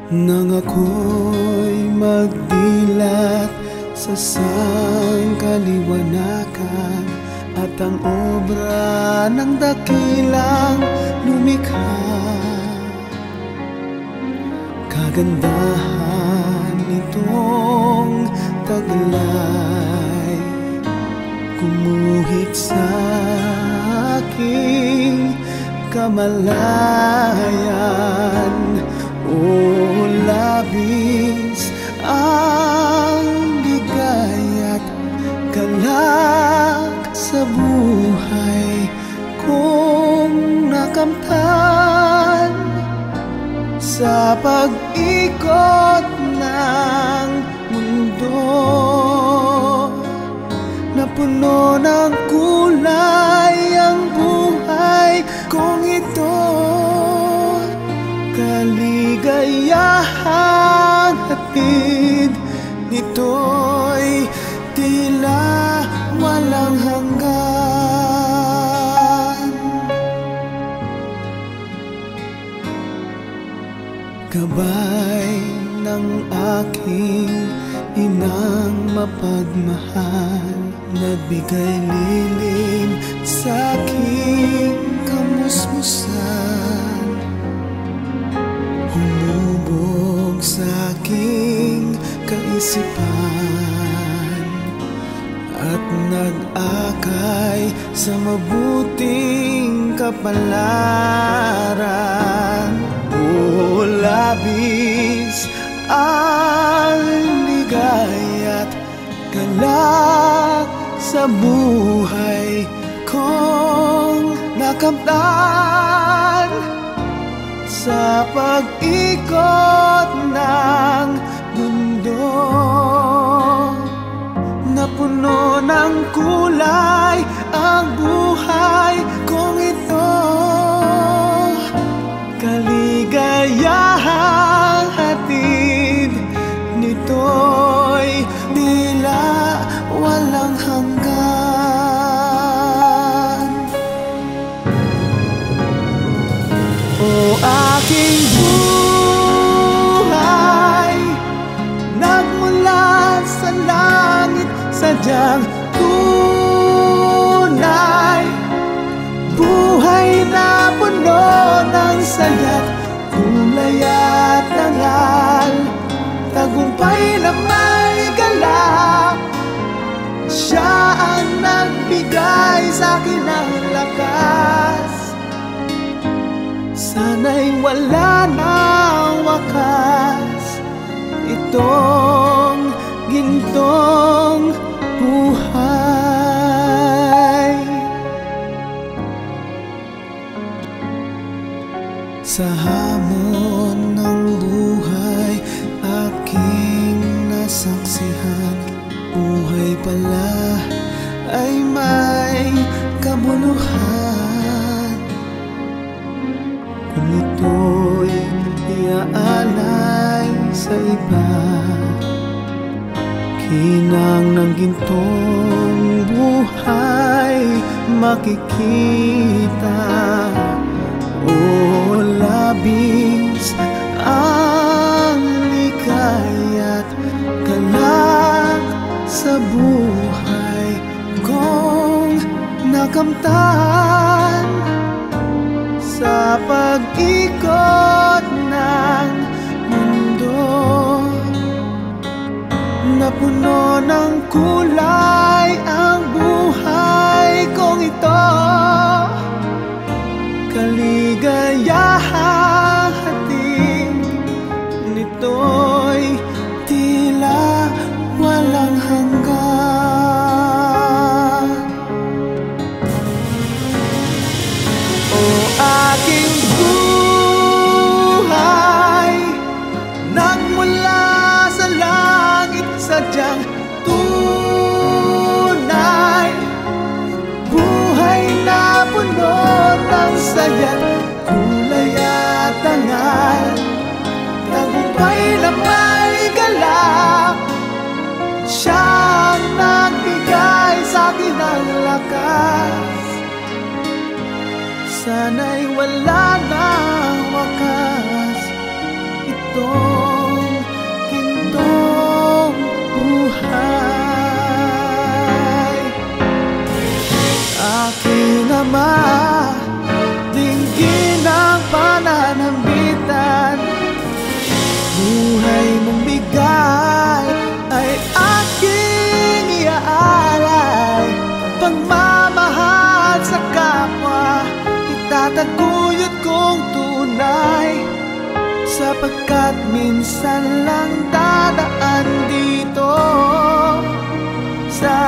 Nang ako'y magdilat sa sangkaliwanagan at ang obra ng dakilang lumikha, kagandahan nitong taglay kumuhit sa aking kamalayan. O labis ang ligaya't galak sa buhay kong nakamtan sa pag-ikot ng mundo na puno ng kulay ang buhay kong ito. Kaligayahang hatid nito'y tila walang hanggan. Gabay ng aking inang mapagmahal, nagbigay lilim sa aking kamusmusan, humubog sa aking kaisipan at nag-akay sa mabuting kapalaran. O labis ang ligaya't galak sa buhay kong nakamtan sa pag-ikot ng mundo na puno ng kulay ang buhay kong ito. Kaligayahang hatid nito'y tila walang hanggan. O aking buhay, nagmula sa langit, sadyang tunay, buhay na puno ng saya't kulay at dangal, tagumpay na may galak. Siya ang nagbigay sa akin ng lakas, sana'y wala nang wakas itong gintong buhay. Sa hamon ng buhay aking nasaksihan, buhay pala ay may kabuluhan. Kung ito'y iaalay sa iba, kinang ng gintong buhay makikita. O labis ang ligaya't galak sa buhay kong nakamtan sa pag-ikot ng mundo na puno ng kulay ang buhay kong ito. Kaligayahang hatid nito'y tila walang hanggan. O aking buhay, nagmula sa langit, sadyang tunay, buhay na puno ng saya't kulay at dangal, tagumpay na may galak. Siya ang nagbigay sa akin ng lakas, sana'y wala nang wakas ito. Ama, dinggin ang pananambitan. Buhay mong bigay ay aking iaalay. Pagmamahal sa kapwa itataguyod kong tunay, sapagkat minsan lang dadaan dito sa